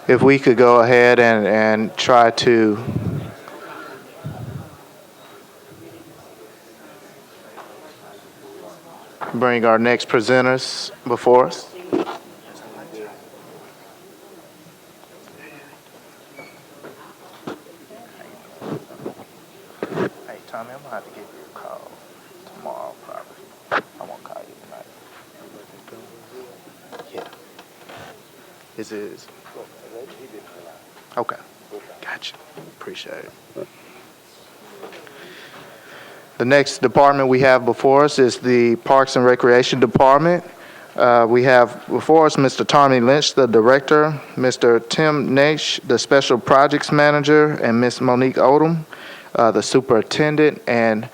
if we could go ahead and try to bring our next presenters before us. Hey, Tommy, I'm gonna have to give you a call tomorrow, probably. I won't call you tonight. Yeah. Is it? Okay. Gotcha. Appreciate it. The next department we have before us is the Parks and Recreation Department. We have before us Mr. Tommy Lynch, the Director, Mr. Tim Nash, the Special Projects Manager, and Ms. Monique Odom, the Superintendent. And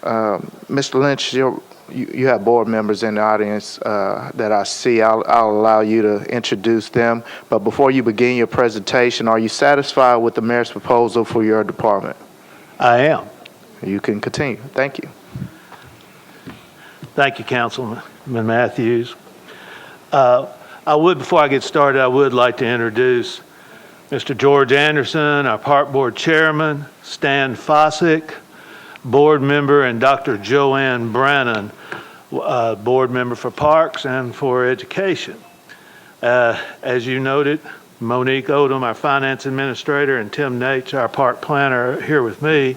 Mr. Lynch, you have board members in the audience that I see. I'll allow you to introduce them. But before you begin your presentation, are you satisfied with the mayor's proposal for your department? I am. You can continue. Thank you. Thank you, Councilman Matthews. Before I get started, I would like to introduce Mr. George Anderson, our Park Board Chairman, Stan Fossick, Board Member, and Dr. Joanne Brannon, Board Member for Parks and for Education. As you noted, Monique Odom, our Finance Administrator, and Tim Nates, our Park Planner, are here with me.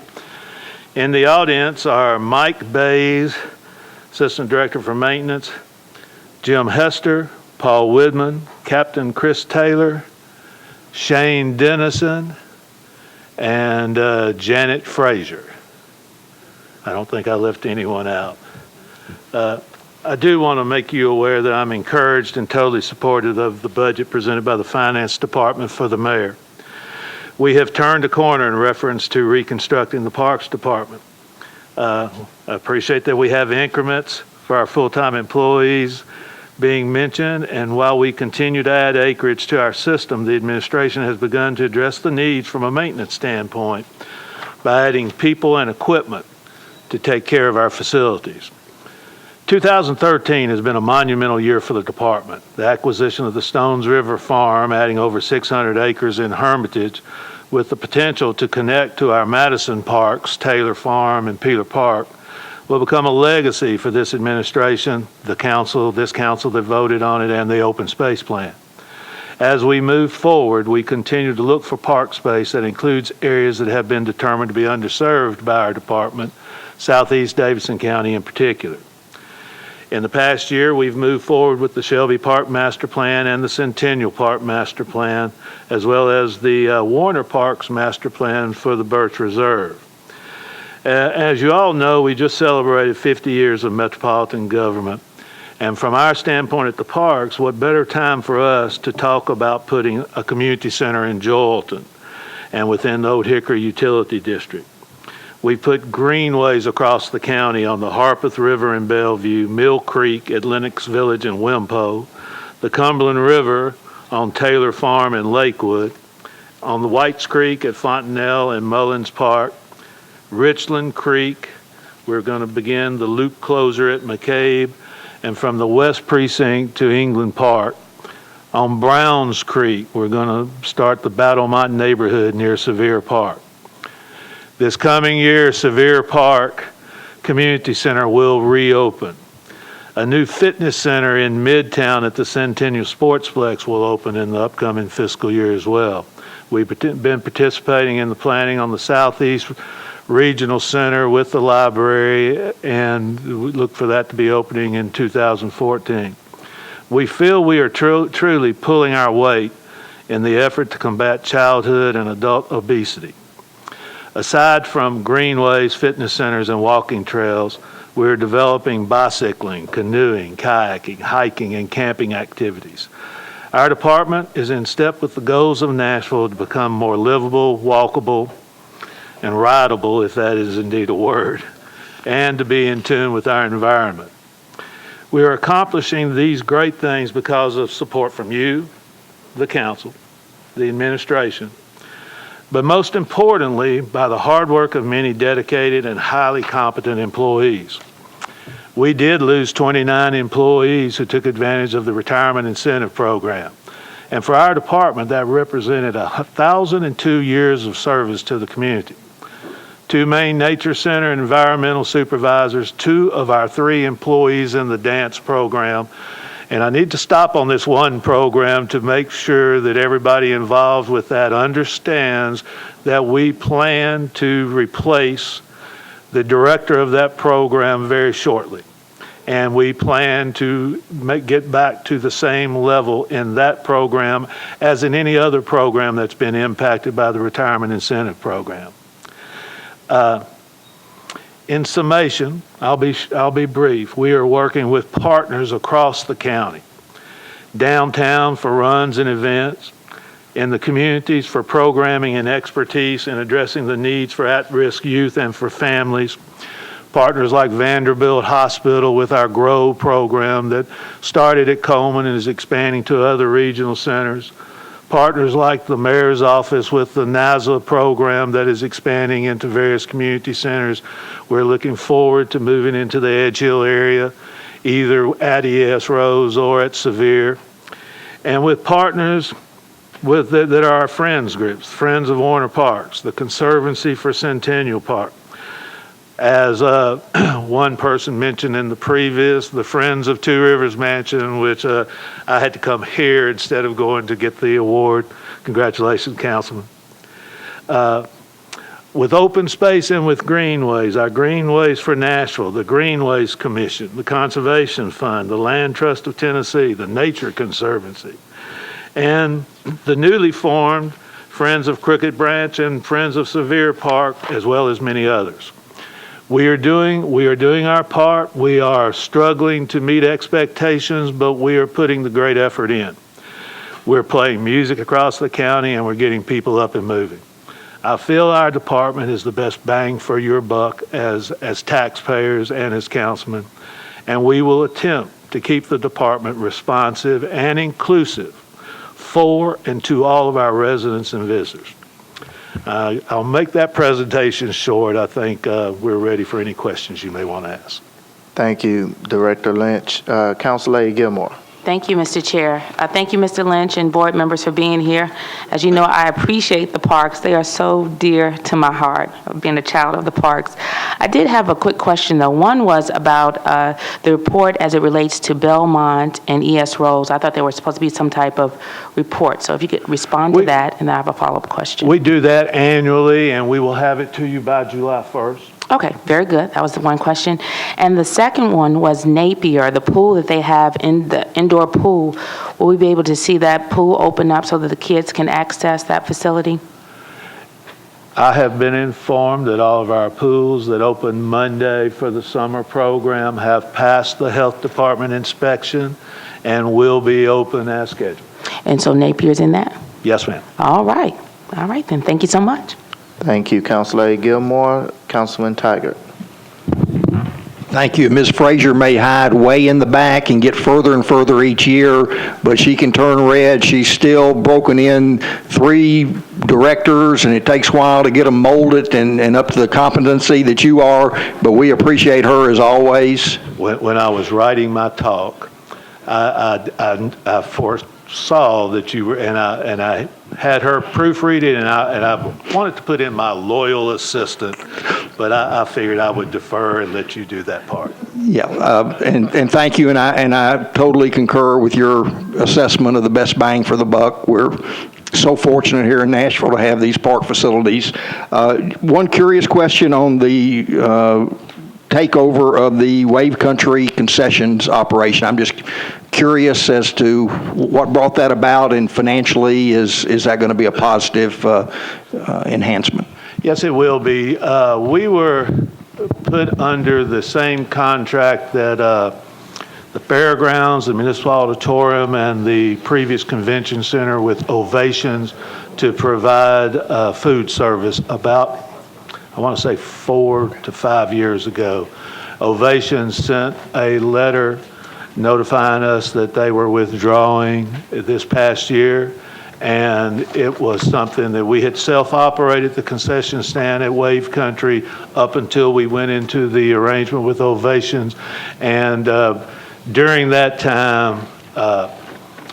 In the audience are Mike Bays, Assistant Director for Maintenance, Jim Hester, Paul Widman, Captain Chris Taylor, Shane Dennison, and Janet Frazier. I don't think I left anyone out. I do want to make you aware that I'm encouraged and totally supportive of the budget presented by the Finance Department for the mayor. We have turned a corner in reference to reconstructing the Parks Department. I appreciate that we have increments for our full-time employees being mentioned, and while we continue to add acreage to our system, the administration has begun to address the needs from a maintenance standpoint by adding people and equipment to take care of our facilities. 2013 has been a monumental year for the department. The acquisition of the Stones River Farm, adding over 600 acres in Hermitage, with the potential to connect to our Madison parks, Taylor Farm and Peeler Park, will become a legacy for this administration, this council that voted on it, and the open space plan. As we move forward, we continue to look for park space that includes areas that have been determined to be underserved by our department, Southeast Davidson County in particular. In the past year, we've moved forward with the Shelby Park Master Plan and the Centennial Park Master Plan, as well as the Warner Parks Master Plan for the Birch Reserve. As you all know, we just celebrated 50 years of metropolitan government. And from our standpoint at the parks, what better time for us to talk about putting a community center in Joelton and within the Old Hickory Utility District. We put greenways across the county on the Harpeth River in Bellevue, Mill Creek at Lennox Village in Wimpo, the Cumberland River on Taylor Farm in Lakewood, on the Whites Creek at Fontanelle and Mullins Park, Richland Creek, we're going to begin the loop closer at McCabe, and from the West Precinct to England Park. On Browns Creek, we're going to start the Battlemont neighborhood near Sevier Park. This coming year, Sevier Park Community Center will reopen. A new fitness center in Midtown at the Centennial Sportsplex will open in the upcoming fiscal year as well. We've been participating in the planning on the Southeast Regional Center with the library, and we look for that to be opening in 2014. We feel we are truly pulling our weight in the effort to combat childhood and adult obesity. Aside from greenways, fitness centers, and walking trails, we're developing bicycling, canoeing, kayaking, hiking, and camping activities. Our department is in step with the goals of Nashville to become more livable, walkable, and rideable, if that is indeed a word, and to be in tune with our environment. We are accomplishing these great things because of support from you, the council, the administration, but most importantly, by the hard work of many dedicated and highly competent employees. We did lose 29 employees who took advantage of the retirement incentive program. And for our department, that represented 1,002 years of service to the community. 2 Maine Nature Center environmental supervisors, 2 of our 3 employees in the dance program. And I need to stop on this one program to make sure that everybody involved with that understands that we plan to replace the director of that program very shortly. And we plan to get back to the same level in that program as in any other program that's been impacted by the retirement incentive program. In summation, I'll be brief. We are working with partners across the county, downtown for runs and events, in the communities for programming and expertise in addressing the needs for at-risk youth and for families. Partners like Vanderbilt Hospital with our GROW program that started at Coleman and is expanding to other regional centers. Partners like the mayor's office with the NASA program that is expanding into various community centers. We're looking forward to moving into the Edge Hill area, either at ES Rose or at Sevier. And with partners that are our friends groups, Friends of Warner Parks, the Conservancy for Centennial Park. As one person mentioned in the previous, the Friends of Two Rivers Mansion, which I had to come here instead of going to get the award. Congratulations, Councilman. With open space and with greenways, our Greenways for Nashville, the Greenways Commission, the Conservation Fund, the Land Trust of Tennessee, the Nature Conservancy, and the newly formed Friends of Crooked Branch and Friends of Sevier Park, as well as many others. We are doing our part. We are struggling to meet expectations, but we are putting the great effort in. We're playing music across the county and we're getting people up and moving. I feel our department is the best bang for your buck as taxpayers and as councilmen, and we will attempt to keep the department responsive and inclusive for and to all of our residents and visitors. I'll make that presentation short. I think we're ready for any questions you may want to ask. Thank you, Director Lynch. Councilor Gilmore. Thank you, Mr. Chair. Thank you, Mr. Lynch and board members for being here. As you know, I appreciate the parks. They are so dear to my heart, being a child of the parks. I did have a quick question, though. One was about the report as it relates to Belmont and ES Rose. I thought there was supposed to be some type of report. So if you could respond to that, and I have a follow-up question. We do that annually, and we will have it to you by July 1st. Okay, very good. That was the one question. And the second one was Napier, the pool that they have in the indoor pool. Will we be able to see that pool open up so that the kids can access that facility? I have been informed that all of our pools that open Monday for the summer program have passed the health department inspection and will be open as scheduled. And so Napier's in that? Yes, ma'am. All right. All right, then. Thank you so much. Thank you, Councilor Gilmore. Councilman Tiger. Thank you. Ms. Frazier may hide way in the back and get further and further each year, but she can turn red. She's still broken in 3 directors, and it takes a while to get them molded and up to the competency that you are, but we appreciate her as always. When I was writing my talk, I foresaw that you were, and I had her proofread it, and I wanted to put in my loyal assistant, but I figured I would defer and let you do that part. Yeah, and thank you, and I totally concur with your assessment of the best bang for the buck. We're so fortunate here in Nashville to have these park facilities. One curious question on the takeover of the Wave Country concessions operation. I'm just curious as to what brought that about, and financially, is that going to be a positive enhancement? Yes, it will be. We were put under the same contract that the fairgrounds, the municipal auditorium, and the previous convention center with Ovations to provide food service about, I want to say 4 to 5 years ago. Ovations sent a letter notifying us that they were withdrawing this past year, and it was something that we had self-operated the concession stand at Wave Country up until we went into the arrangement with Ovations. And during that time,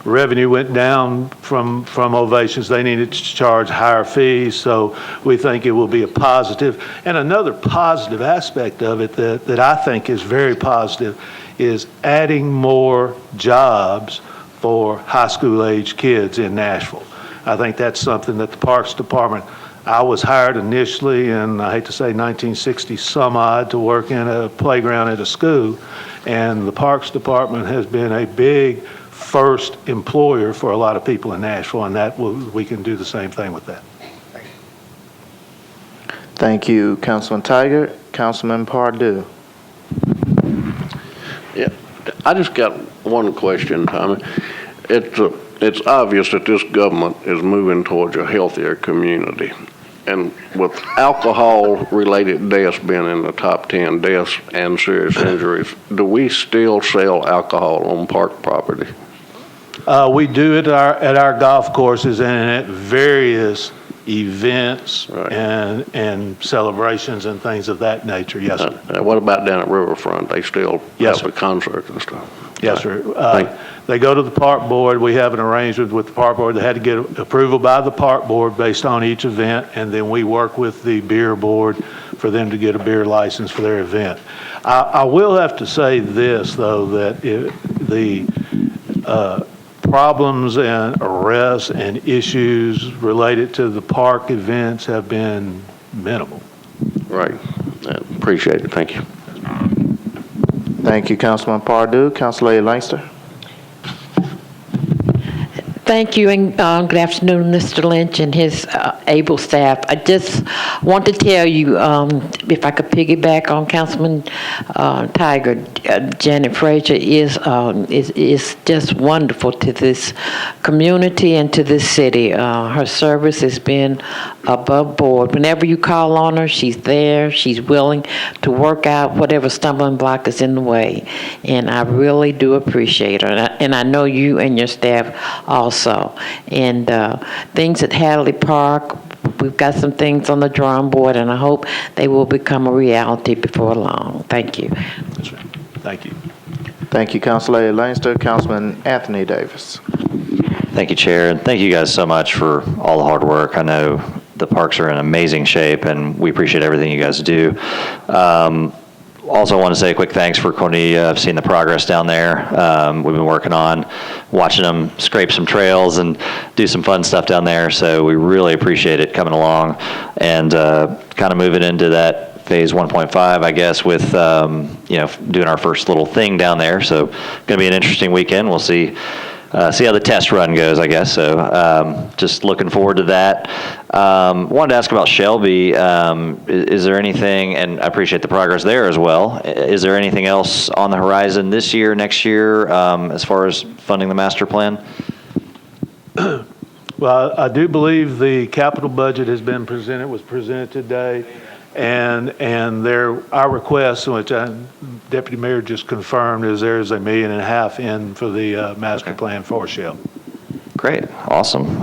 revenue went down from Ovations. They needed to charge higher fees, so we think it will be a positive. And another positive aspect of it that I think is very positive is adding more jobs for high school age kids in Nashville. I think that's something that the Parks Department, I was hired initially in, I hate to say, 1960 some odd to work in a playground at a school, and the Parks Department has been a big first employer for a lot of people in Nashville, and we can do the same thing with that. Thank you, Councilman Tiger. Councilman Pardue. Yeah, I just got one question, Tommy. It's obvious that this government is moving towards a healthier community. And with alcohol-related deaths being in the top 10 deaths and serious injuries, do we still sell alcohol on park property? We do it at our golf courses and at various events Right. and celebrations and things of that nature. Yes, sir. What about down at Riverfront? They still Yes, have the concerts and stuff? Yes, sir. Thank- They go to the park board. We have an arrangement with the park board. They had to get approval by the park board based on each event, and then we work with the beer board for them to get a beer license for their event. I will have to say this, though, that the problems and arrests and issues related to the park events have been minimal. Right. Appreciate it. Thank you. Thank you, Councilman Pardue. Councilor Lancaster. Thank you, and good afternoon, Mr. Lynch and his able staff. I just want to tell you, if I could piggyback on Councilman Tiger, Janet Frazier is just wonderful to this community and to this city. Her service has been above board. Whenever you call on her, she's there. She's willing to work out whatever stumbling block is in the way, and I really do appreciate her. And I know you and your staff also. And things at Hadley Park, we've got some things on the drawing board, and I hope they will become a reality before long. Thank you. That's right. Thank you. Thank you, Councilor Lancaster. Councilman Anthony Davis. Thank you, Chair, and thank you guys so much for all the hard work. I know the parks are in amazing shape, and we appreciate everything you guys do. Also want to say a quick thanks for Cornelia. I've seen the progress down there. We've been working on watching them scrape some trails and do some fun stuff down there, so we really appreciate it coming along and kind of moving into that phase 1.5, I guess, with doing our first little thing down there. So going to be an interesting weekend. We'll see how the test run goes, I guess. So just looking forward to that. Wanted to ask about Shelby. Is there anything, and I appreciate the progress there as well, is there anything else on the horizon this year, next year, as far as funding the master plan? Well, I do believe the capital budget was presented today, and our request, which Deputy Mayor just confirmed, is there's $1.5 million in for the master plan for Shelby. Great, awesome.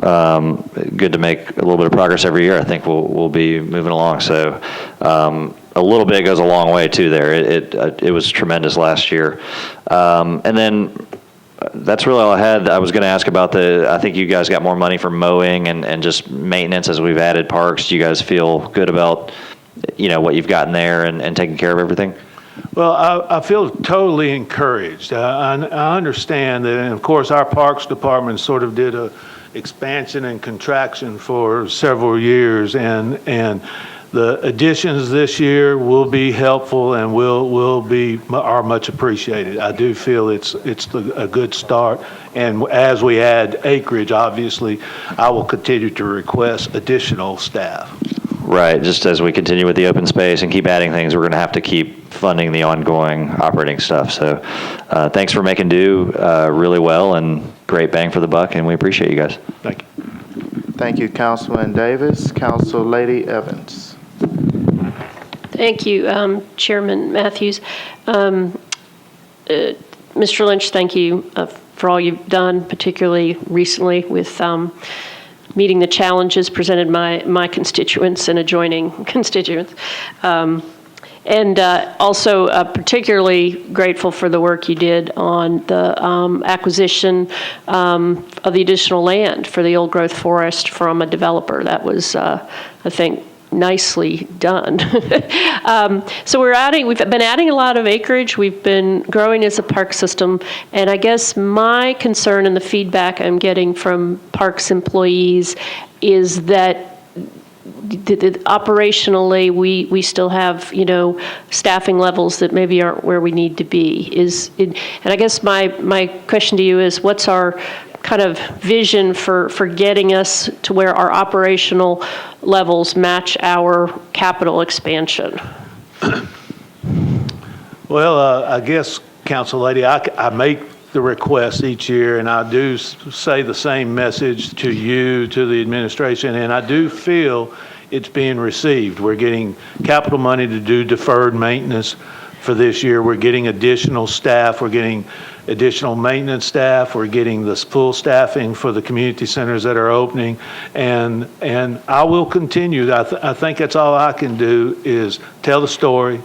Good to make a little bit of progress every year. I think we'll be moving along. So a little bit goes a long way too. There, it was tremendous last year, and then. That's really all I had. I was going to ask about I think you guys got more money for mowing and just maintenance as we've added parks. Do you guys feel good about, what you've gotten there and taking care of everything? Well, I feel totally encouraged. I understand that, and of course, our Parks Department sort of did a expansion and contraction for several years, and the additions this year will be helpful and are much appreciated. I do feel it's a good start, and as we add acreage, obviously, I will continue to request additional staff. Right, just as we continue with the open space and keep adding things, we're going to have to keep funding the ongoing operating stuff. So thanks for making do really well, and great bang for the buck, and we appreciate you guys. Thank you. Thank you, Councilman Davis. Council Lady Evans. Thank you, Chairman Matthews. Mr. Lynch, thank you for all you've done, particularly recently with meeting the challenges presented by my constituents and adjoining constituents. And also particularly grateful for the work you did on the acquisition of the additional land for the old growth forest from a developer. That was, I think, nicely done. So we've been adding a lot of acreage. We've been growing as a park system. And I guess my concern and the feedback I'm getting from parks employees is that operationally, we still have, staffing levels that maybe aren't where we need to be. And I guess my question to you is, what's our kind of vision for getting us to where our operational levels match our capital expansion? Well, I guess, Council Lady, I make the request each year, and I do say the same message to you, to the administration, and I do feel it's being received. We're getting capital money to do deferred maintenance for this year. We're getting additional staff. We're getting additional maintenance staff. We're getting this full staffing for the community centers that are opening, and I will continue. I think that's all I can do is tell the story.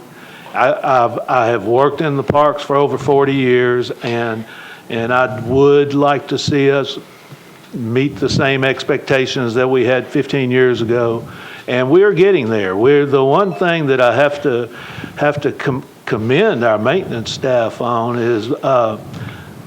I have worked in the parks for over 40 years, and I would like to see us meet the same expectations that we had 15 years ago, and we're getting there. We're the one thing that I have to commend our maintenance staff on is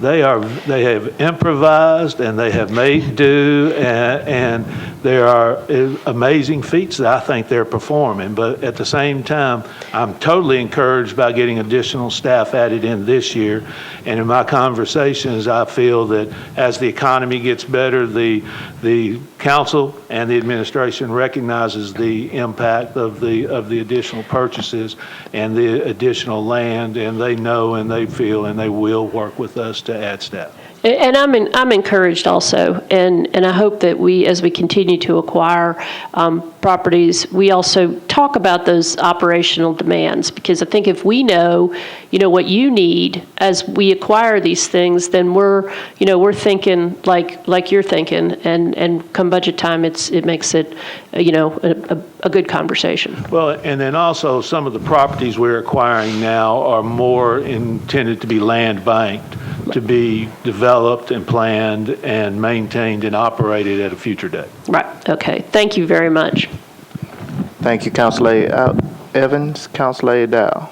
they have improvised and they have made do, and there are amazing feats that I think they're performing. But at the same time, I'm totally encouraged by getting additional staff added in this year. And in my conversations, I feel that as the economy gets better, the council and the administration recognizes the impact of the additional purchases and the additional land, and they know and they feel and they will work with us to add staff. And I'm encouraged also, and I hope that as we continue to acquire properties, we also talk about those operational demands, because I think if we know, what you need as we acquire these things, then we're thinking like you're thinking, and come budget time, it makes it, a good conversation. Well, and then also some of the properties we're acquiring now are more intended to be land banked, to be developed and planned and maintained and operated at a future date. Right. Okay. Thank you very much. Thank you, Councilor Evans. Councilor Dow.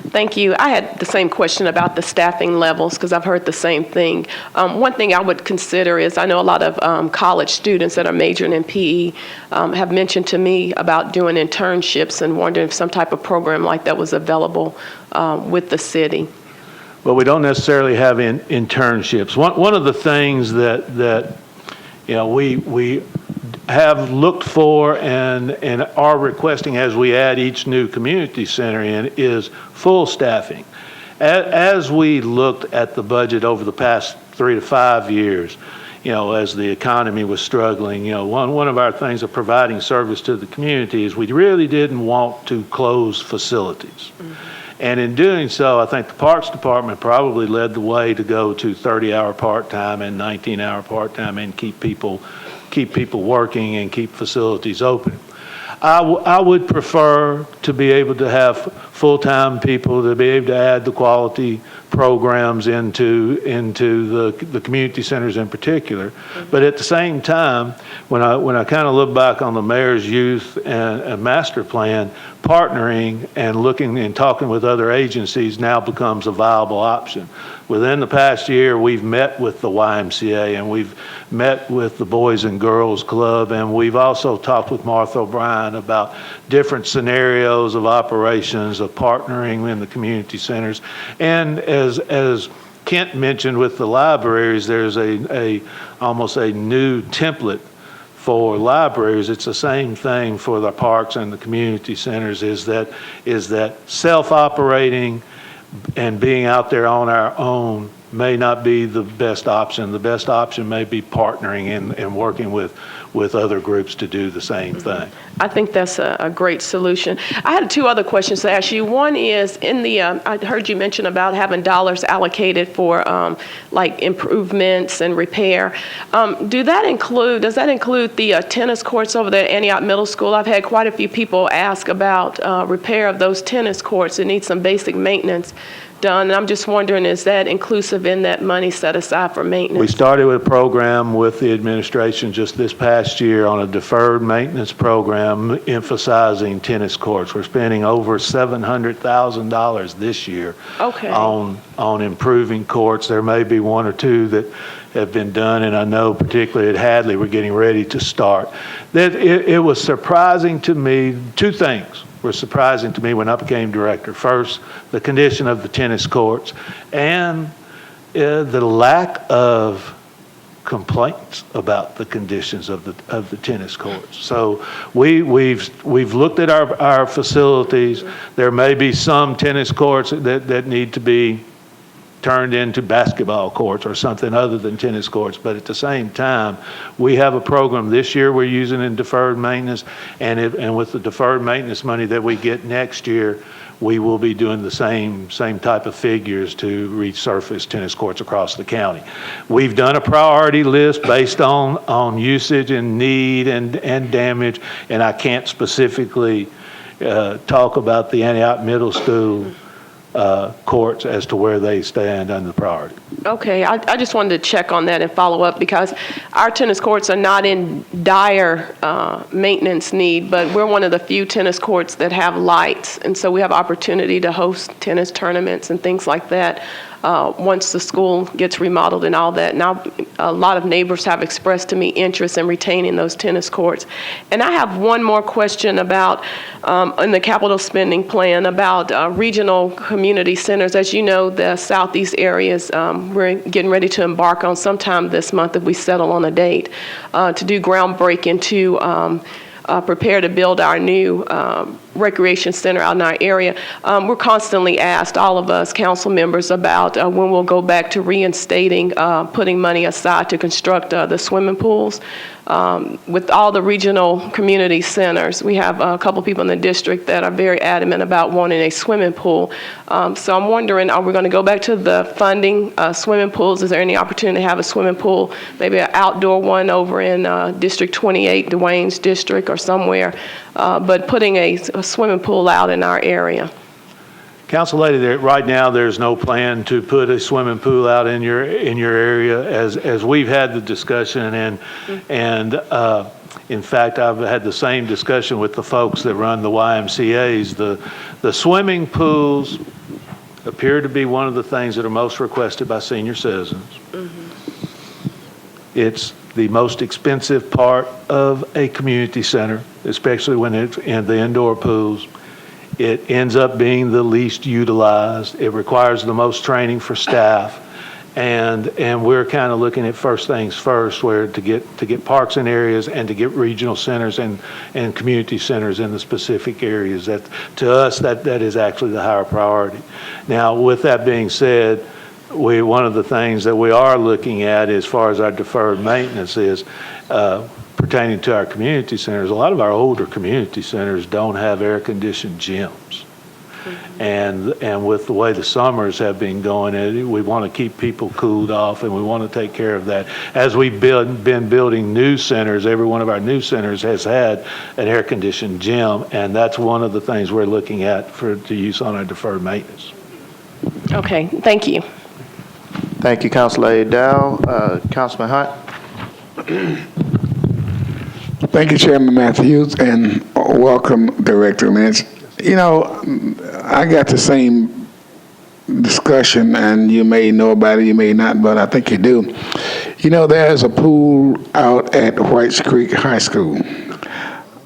Thank you. I had the same question about the staffing levels, because I've heard the same thing. One thing I would consider is, I know a lot of college students that are majoring in PE have mentioned to me about doing internships, and wondering if some type of program like that was available with the city. Well, we don't necessarily have internships. One of the things that we have looked for and are requesting as we add each new community center in is full staffing. As we looked at the budget over the past 3 to 5 years, as the economy was struggling, one of our things of providing service to the community is we really didn't want to close facilities. Mm-hmm. And in doing so, I think the Parks Department probably led the way to go to 30-hour part-time and 19-hour part-time and keep people working and keep facilities open. I would prefer to be able to have full-time people, to be able to add the quality programs into the community centers in particular. But at the same time, when I kind of look back on the mayor's youth and master plan, partnering and looking and talking with other agencies now becomes a viable option. Within the past year, we've met with the YMCA and we've met with the Boys and Girls Club, and we've also talked with Martha O'Brien about different scenarios of operations, of partnering in the community centers. And as Kent mentioned with the libraries, there's almost a new template for libraries. It's the same thing for the parks and the community centers, is that self-operating and being out there on our own may not be the best option. The best option may be partnering and working with other groups to do the same thing. I think that's a great solution. I had two other questions to ask you. One is, in the, I heard you mention about having dollars allocated for like improvements and repair. Does that include the tennis courts over there at Antioch Middle School? I've had quite a few people ask about repair of those tennis courts. It needs some basic maintenance done. And I'm just wondering, is that inclusive in that money set aside for maintenance? We started with a program with the administration just this past year on a deferred maintenance program emphasizing tennis courts. We're spending over $700,000 this year on improving courts. There may be one or two that have been done, and I know particularly at Hadley we're getting ready to start. It was surprising to me, two things were surprising to me when I became director. First, the condition of the tennis courts and the lack of complaints about the conditions of the tennis courts. So we've looked at our facilities. There may be some tennis courts that need to be turned into basketball courts or something other than tennis courts. But at the same time, we have a program this year we're using in deferred maintenance, and with the deferred maintenance money that we get next year, we will be doing the same type of figures to resurface tennis courts across the county. We've done a priority list based on usage and need and damage, and I can't specifically talk about the Antioch Middle School courts as to where they stand on the priority. Okay, I just wanted to check on that and follow up, because our tennis courts are not in dire maintenance need, but we're one of the few tennis courts that have lights, and so we have opportunity to host tennis tournaments and things like that once the school gets remodeled and all that. Now, a lot of neighbors have expressed to me interest in retaining those tennis courts. And I have one more question about, in the capital spending plan, about regional community centers. As you know, the southeast areas, we're getting ready to embark on sometime this month, if we settle on a date, to do groundbreaking to prepare to build our new recreation center out in our area. We're constantly asked, all of us council members, about when we'll go back to reinstating, putting money aside to construct the swimming pools. With all the regional community centers, we have a couple people in the district that are very adamant about wanting a swimming pool. So I'm wondering, are we going to go back to the funding swimming pools? Is there any opportunity to have a swimming pool, maybe an outdoor one over in District 28, Dwayne's district or somewhere, but putting a swimming pool out in our area? Council Lady, right now there's no plan to put a swimming pool out in your area. As we've had the discussion, and in fact I've had the same discussion with the folks that run the YMCA's. The swimming pools appear to be one of the things that are most requested by senior citizens. It's the most expensive part of a community center, especially when it's in the indoor pools. It ends up being the least utilized. It requires the most training for staff. And we're kind of looking at first things first, where to get parks in areas and to get regional centers and community centers in the specific areas. That, to us, that is actually the higher priority. Now, with that being said, one of the things that we are looking at as far as our deferred maintenance is pertaining to our community centers. A lot of our older community centers don't have air-conditioned gyms. And with the way the summers have been going, we want to keep people cooled off, and we want to take care of that. As we've been building new centers, every one of our new centers has had an air-conditioned gym, and that's one of the things we're looking at to use on our deferred maintenance. Okay, thank you. Thank you, Councilor Lady Dow. Councilman Hunt. Thank you, Chairman Matthews, and welcome, Director Lynch. You know, I got the same discussion, and you may know about it, you may not, but I think you do. You know, there's a pool out at Whites Creek High School.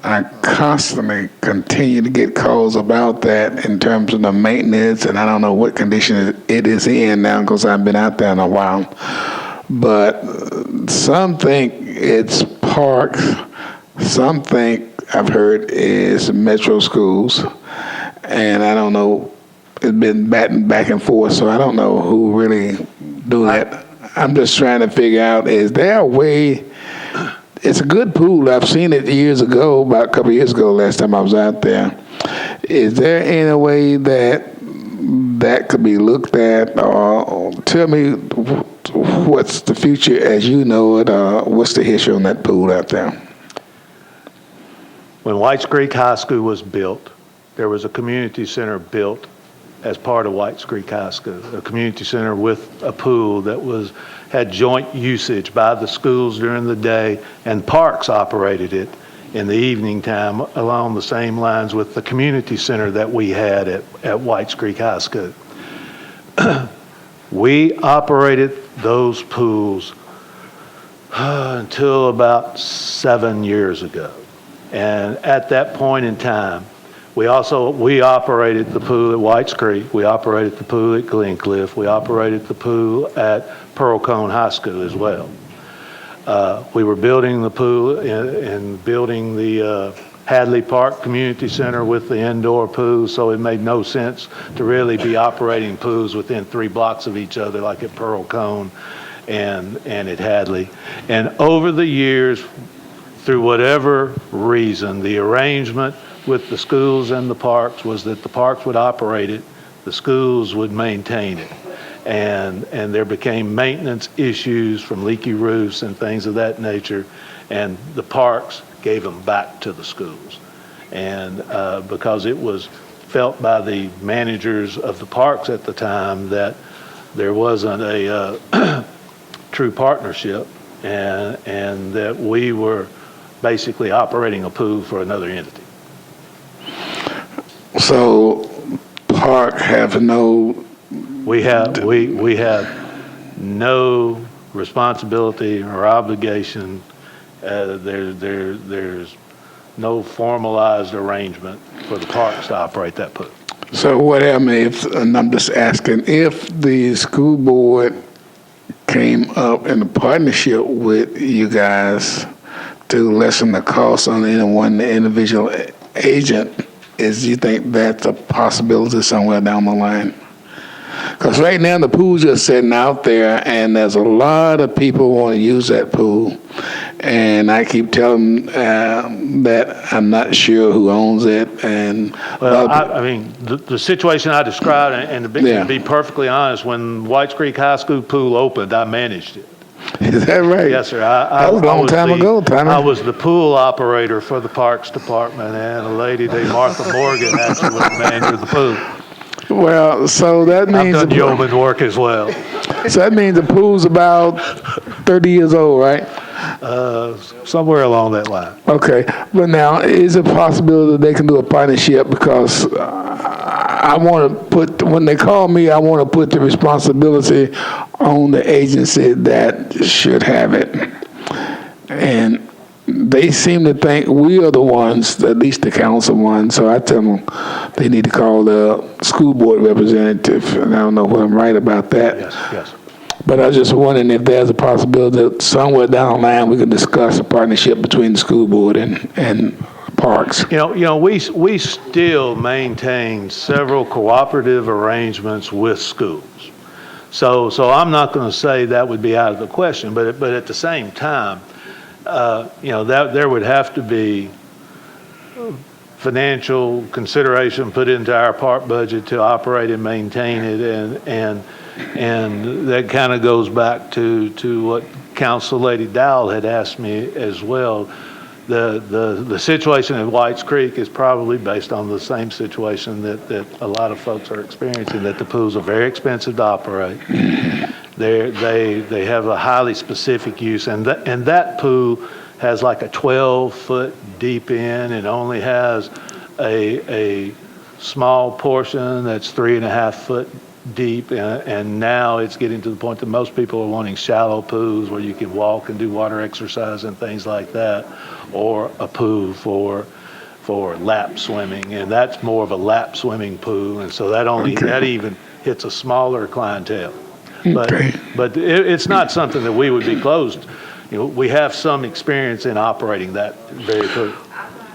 I constantly continue to get calls about that in terms of the maintenance, and I don't know what condition it is in now because I've been out there in a while. But some think it's parks, some think, I've heard, is metro schools, and I don't know, it's been batting back and forth, so I don't know who really do that. I'm just trying to figure out, is there a way, it's a good pool. I've seen it years ago, about a couple of years ago, last time I was out there. Is there any way that could be looked at, or tell me what's the future as you know it, what's the history on that pool out there? When Whites Creek High School was built, there was a community center built as part of Whites Creek High School, a community center with a pool that had joint usage by the schools during the day, and parks operated it in the evening time along the same lines with the community center that we had at Whites Creek High School. We operated those pools until about 7 years ago. And at that point in time, we operated the pool at Whites Creek, we operated the pool at Glencliff, we operated the pool at Pearl Cone High School as well. We were building the pool and building the Hadley Park Community Center with the indoor pool, so it made no sense to really be operating pools within 3 blocks of each other like at Pearl Cone and at Hadley. And over the years, through whatever reason, the arrangement with the schools and the parks was that the parks would operate it, the schools would maintain it. And there became maintenance issues from leaky roofs and things of that nature, and the parks gave them back to the schools. And because it was felt by the managers of the parks at the time that there wasn't a true partnership, and that we were basically operating a pool for another entity. So park have no... We have no responsibility or obligation. There's no formalized arrangement for the parks to operate that pool. So what happens if, and I'm just asking, if the school board came up in a partnership with you guys to lessen the cost on any one individual agent, you think that's a possibility somewhere down the line? Because right now the pool's just sitting out there, and there's a lot of people want to use that pool. And I keep telling them that I'm not sure who owns it. And well, I mean, the situation I described, and to be perfectly honest, when Whites Creek High School pool opened, I managed it. Is that right? Yes, sir. That was a long time ago, Tommy. I was the pool operator for the Parks Department, and a lady named Martha Morgan actually was the manager of the pool. Well, so that means... I've done yeoman work as well. So that means the pool's about 30 years old, right? Somewhere along that line. Okay. But now, is it possible that they can do a partnership? Because I want to put, when they call me, I want to put the responsibility on the agency that should have it. And they seem to think we are the ones, at least the council ones, so I tell them they need to call the school board representative, and I don't know whether I'm right about that. Yes. But I was just wondering if there's a possibility that somewhere down the line we can discuss a partnership between the school board and parks. You know, we still maintain several cooperative arrangements with schools. So I'm not going to say that would be out of the question, but at the same time, that there would have to be financial consideration put into our park budget to operate and maintain it, and that kind of goes back to what Council Lady Dowell had asked me as well. The situation at Whites Creek is probably based on the same situation that a lot of folks are experiencing, that the pools are very expensive to operate. They have a highly specific use, and that pool has like a 12-foot deep end and only has a small portion that's 3.5 foot deep, and now it's getting to the point that most people are wanting shallow pools where you can walk and do water exercise and things like that, or a pool for lap swimming, and that's more of a lap swimming pool, and so that even hits a smaller clientele. But it's not something that we would be closed. We have some experience in operating that very pool.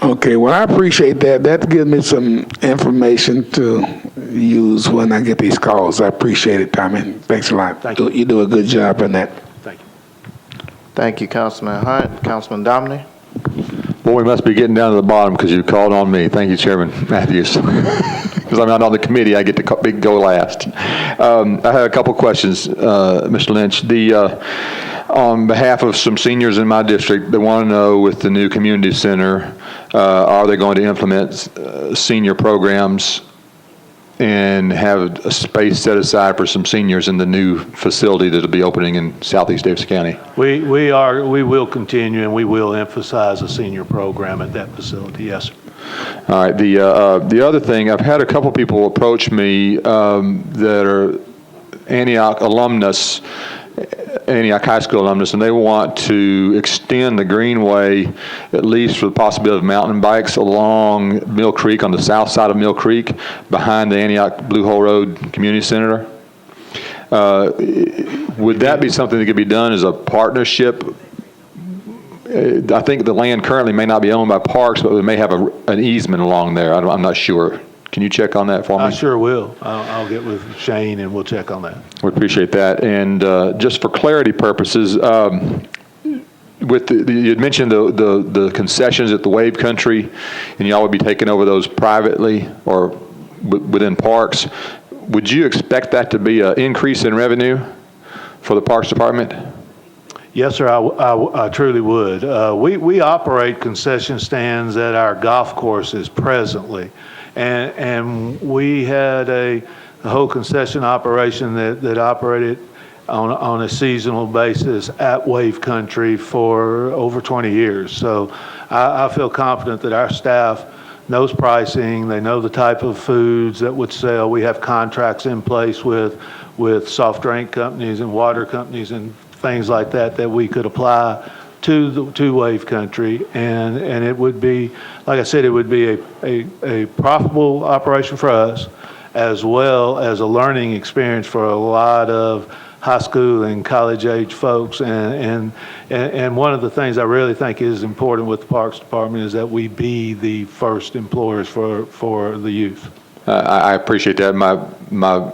Okay, well, I appreciate that. That gives me some information to use when I get these calls. I appreciate it, Tommy. Thanks a lot. Thank you. You do a good job on that. Thank you. Thank you, Councilman Hunt. Councilman Domine? Boy, we must be getting down to the bottom because you called on me. Thank you, Chairman Matthews. Because I'm not on the committee, I get to go last. I have a couple questions, Mr. Lynch. On behalf of some seniors in my district, they want to know with the new community center, are they going to implement senior programs and have a space set aside for some seniors in the new facility that'll be opening in Southeast Davidson County? We will continue, and we will emphasize a senior program at that facility, yes, sir. All right. The other thing, I've had a couple people approach me that are Antioch High School alumnus, and they want to extend the Greenway, at least for the possibility of mountain bikes along Mill Creek, on the south side of Mill Creek, behind the Antioch Blue Hole Road Community Center. Would that be something that could be done as a partnership? I think the land currently may not be owned by Parks, but we may have an easement along there. I'm not sure. Can you check on that for me? I sure will. I'll get with Shane and we'll check on that. We appreciate that. And just for clarity purposes, with you had mentioned the concessions at the Wave Country, and y'all would be taking over those privately or within Parks. Would you expect that to be an increase in revenue for the Parks Department? Yes, sir, I truly would. We operate concession stands at our golf courses presently. And we had a whole concession operation that operated on a seasonal basis at Wave Country for over 20 years. So I feel confident that our staff knows pricing, they know the type of foods that would sell. We have contracts in place with soft drink companies and water companies and things like that we could apply to Wave Country, and it would be, like I said, it would be a profitable operation for us, as well as a learning experience for a lot of high school and college age folks. And one of the things I really think is important with the Parks Department is that we be the first employers for the youth. I appreciate that. My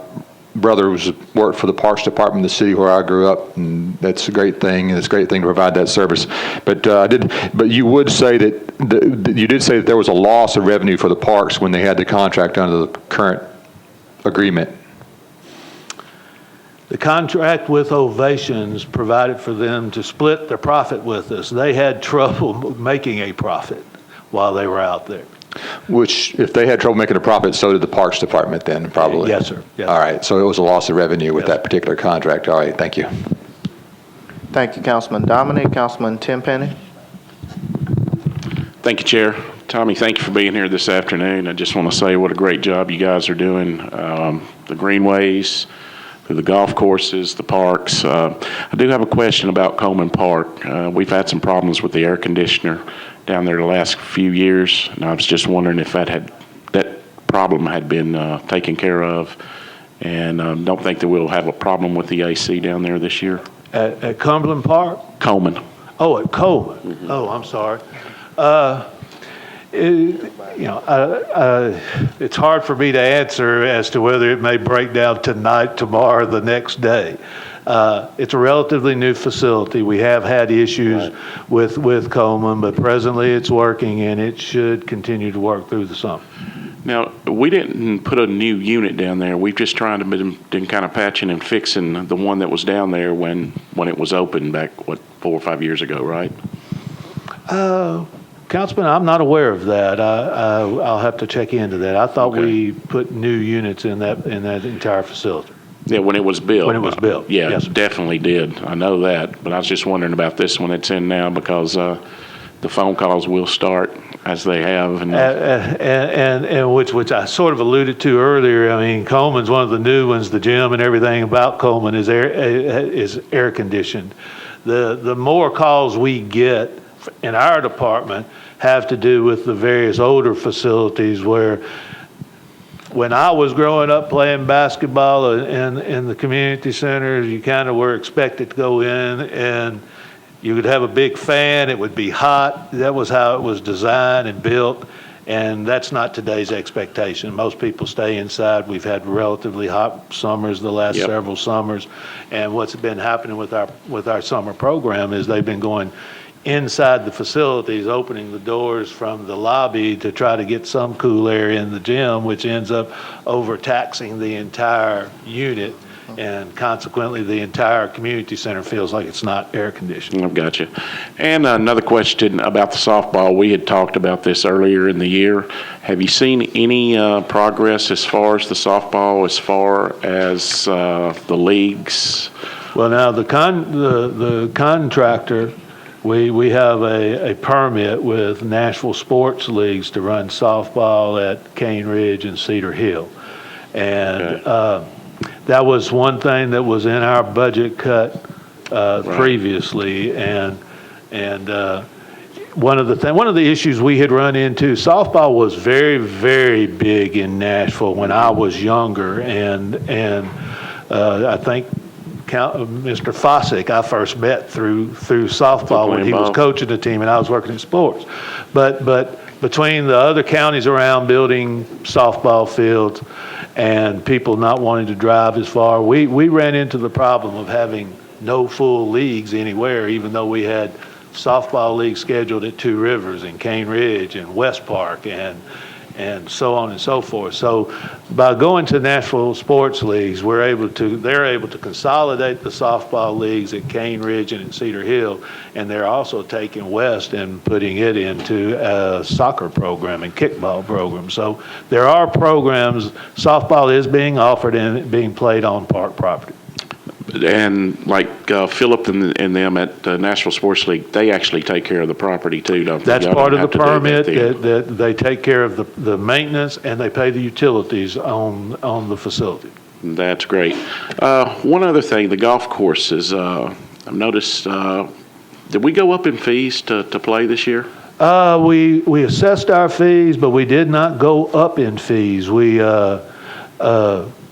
brother worked for the Parks Department in the city where I grew up, and that's a great thing, and it's a great thing to provide that service. But but you would say that you did say that there was a loss of revenue for the parks when they had the contract under the current agreement. The contract with Ovations provided for them to split their profit with us. They had trouble making a profit while they were out there. Which, if they had trouble making a profit, so did the Parks Department then, probably? Yes, sir. Yes. All right, so it was a loss of revenue with that particular contract. All right, thank you. Thank you, Councilman Domine. Councilman Tim Penny? Thank you, Chair. Tommy, thank you for being here this afternoon. I just want to say what a great job you guys are doing. The greenways, through the golf courses, the parks. I do have a question about Coleman Park. We've had some problems with the air conditioner down there the last few years, and I was just wondering if that problem had been taken care of, and don't think that we'll have a problem with the AC down there this year. At Cumberland Park? Coleman. Oh, at Coleman. Mm-hmm. Oh, I'm sorry. It's hard for me to answer as to whether it may break down tonight, tomorrow, the next day. It's a relatively new facility. We have had issues with Coleman, but presently it's working, and it should continue to work through the summer. Now, we didn't put a new unit down there. We've just tried to been kind of patching and fixing the one that was down there when it was open back, 4 or 5 years ago, right? Councilman, I'm not aware of that. I'll have to check into that. I thought we put new units in that entire facility. Yeah, when it was built. When it was built. Yeah, yes, definitely did. I know that, but I was just wondering about this one that's in now because the phone calls will start as they have. And which I sort of alluded to earlier. I mean, Coleman's one of the new ones. The gym and everything about Coleman is air conditioned. The more calls we get in our department have to do with the various older facilities where when I was growing up playing basketball in the community centers, you kind of were expected to go in You could have a big fan, it would be hot. That was how it was designed and built, and that's not today's expectation. Most people stay inside. We've had relatively hot summers the last several summers, and what's been happening with our summer program is they've been going inside the facilities, opening the doors from the lobby to try to get some cool air in the gym, which ends up overtaxing the entire unit. And consequently, the entire community center feels like it's not air conditioned. I've got you. And another question about the softball. We had talked about this earlier in the year. Have you seen any progress as far as the softball, as far as the leagues? Well, now the contractor, we have a permit with Nashville Sports Leagues to run softball at Cane Ridge and Cedar Hill, and that was one thing that was in our budget cut previously, and one of the issues we had run into, softball was very, very big in Nashville when I was younger, and I think Mr. Fossick I first met through softball when he was coaching the team and I was working in sports, but between the other counties around building softball fields and people not wanting to drive as far, we ran into the problem of having no full leagues anywhere, even though we had softball leagues scheduled at Two Rivers and Cane Ridge and West Park and so on and so forth. So by going to Nashville Sports Leagues, they're able to consolidate the softball leagues at Cane Ridge and at Cedar Hill, and they're also taking West and putting it into a soccer program and kickball program. So there are programs. Softball is being offered and being played on park property. And like Philip and them at Nashville Sports League, they actually take care of the property too, don't they? That's Y'all part don't of the have to do permit, that that they take care of the maintenance and they pay the utilities on the facility. That's great. One other thing, the golf courses, I've noticed, did we go up in fees to play this year? We assessed our fees, but we did not go up in fees.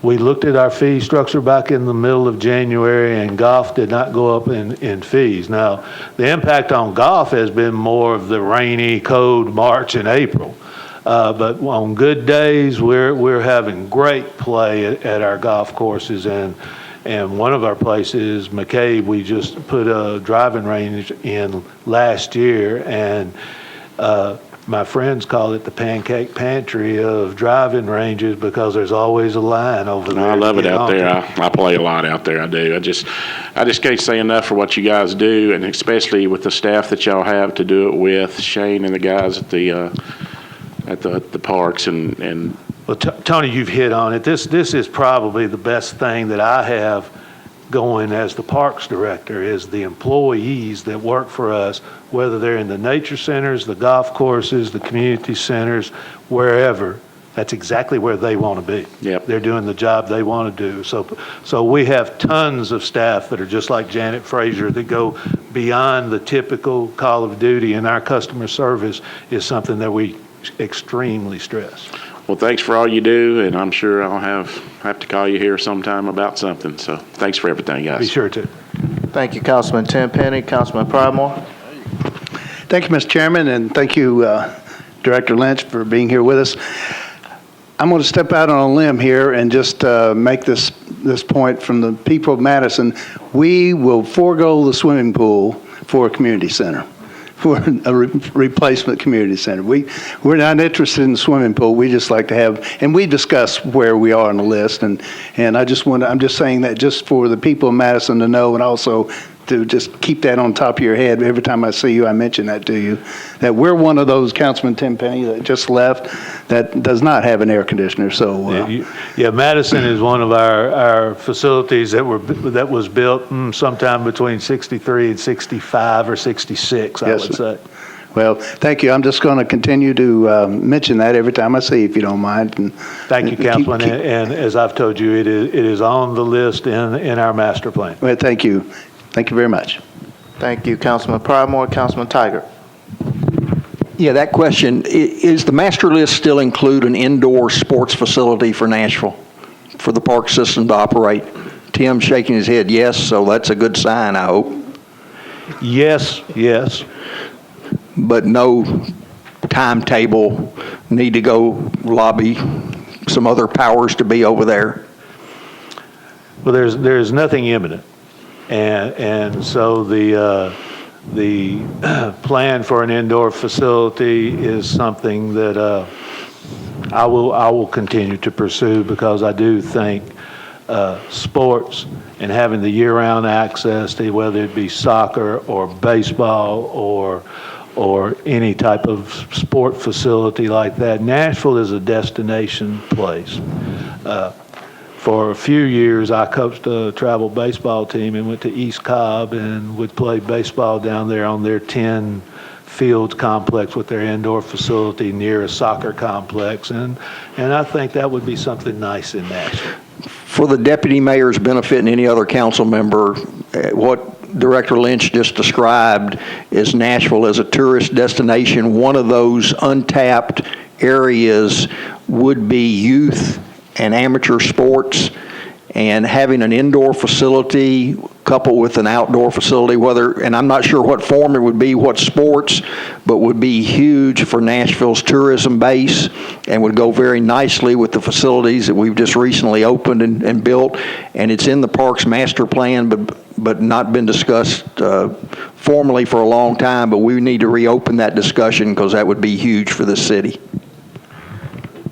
We looked at our fee structure back in the middle of January, and golf did not go up in fees. Now, the impact on golf has been more of the rainy, cold March and April. But on good days, we're having great play at our golf courses, and one of our places, McCabe, we just put a driving range in last year, and my friends call it the pancake pantry of driving ranges because there's always a line over there. I love it out there. I play a lot out there. I do. I just can't say enough for what you guys do, and especially with the staff that y'all have to do it with, Shane and the guys at the parks and. Well, Tony, you've hit on it. This is probably the best thing that I have going as the parks director is the employees that work for us, whether they're in the nature centers, the golf courses, the community centers, wherever. That's exactly where they want to be. Yep. They're doing the job they want to do. So we have tons of staff that are just like Janet Frazier that go beyond the typical call of duty, and our customer service is something that we extremely stress. Well, thanks for all you do, and I'm sure I'll have to call you here sometime about something. So thanks for everything, guys. Be sure to. Thank you, Councilman Tenpenny. Councilman Pridemore. Thank you, Mr. Chairman, and thank you, Director Lynch, for being here with us. I'm going to step out on a limb here and just make this point from the people of Madison. We will forego the swimming pool for a community center, for a replacement community center. We're not interested in the swimming pool. We just like to have, and we discuss where we are on the list, and I'm just saying that just for the people of Madison to know, and also to just keep that on top of your head. Every time I see you, I mention that to you, that we're one of those, Councilman Tenpenny that just left, that does not have an air conditioner. So Madison is one of our facilities that was built sometime between 63 and 65 or 66, I would say. Well, thank you. I'm just going to continue to mention that every time I see you, if you don't mind. And thank you, Councilman. And as I've told you, it is on the list in our master plan. Well, thank you. Thank you very much. Thank you, Councilman Pridemore. Councilman Tiger. Yeah, that question, is the master list still include an indoor sports facility for Nashville, for the park system to operate? Tim's shaking his head yes, so that's a good sign, I hope. Yes, yes. But no timetable, need to go lobby some other powers to be over there? Well, there's nothing imminent, and so the plan for an indoor facility is something that I will continue to pursue, because I do think sports and having the year-round access to whether it be soccer or baseball or any type of sport facility like that. Nashville is a destination place. For a few years, I coached a travel baseball team and went to East Cobb and would play baseball down there on their 10 fields complex with their indoor facility near a soccer complex. And I think that would be something nice in Nashville. For the deputy mayor's benefit and any other council member, what Director Lynch just described is Nashville as a tourist destination. One of those untapped areas would be youth and amateur sports, and having an indoor facility coupled with an outdoor facility, and I'm not sure what form it would be, what sports, but would be huge for Nashville's tourism base and would go very nicely with the facilities that we've just recently opened and built. And it's in the parks master plan, but not been discussed formally for a long time, but we need to reopen that discussion because that would be huge for the city.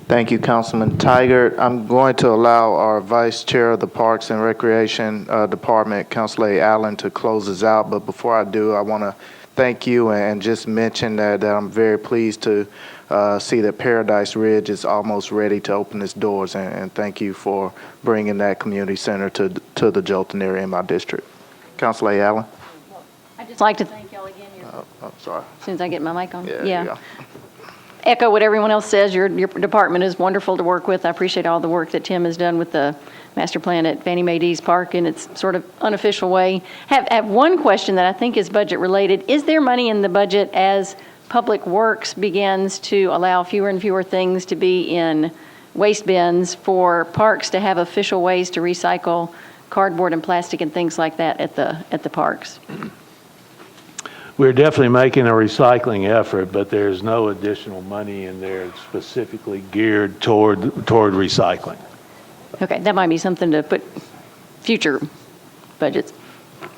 Thank you, Councilman Tiger. I'm going to allow our Vice Chair of the Parks and Recreation Department, Councilor Allen, to close us out. But before I do, I want to thank you and just mention that I'm very pleased to see that Paradise Ridge is almost ready to open its doors. And thank you for bringing that community center to the Jolton area in my district. Councilor Allen? I'd just like to thank y'all again. Sorry. As soon as I get my mic on. Yeah. Echo what everyone else says. Your department is wonderful to work with. I appreciate all the work that Tim has done with the master plan at Fannie Mae Dees Park in its sort of unofficial way. Have one question that I think is budget related. Is there money in the budget as Public Works begins to allow fewer and fewer things to be in waste bins for parks to have official ways to recycle cardboard and plastic and things like that at the parks? We're definitely making a recycling effort, but there's no additional money in there specifically geared toward recycling. Okay, that might be something to put future budgets.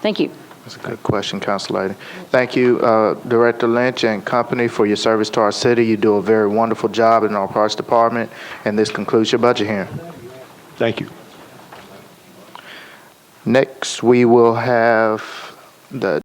Thank you. That's a good question, Councilor Lady. Thank you, Director Lynch and company, for your service to our city. You do a very wonderful job in our Parks Department, and this concludes your budget hearing. Thank you. Next, we will have the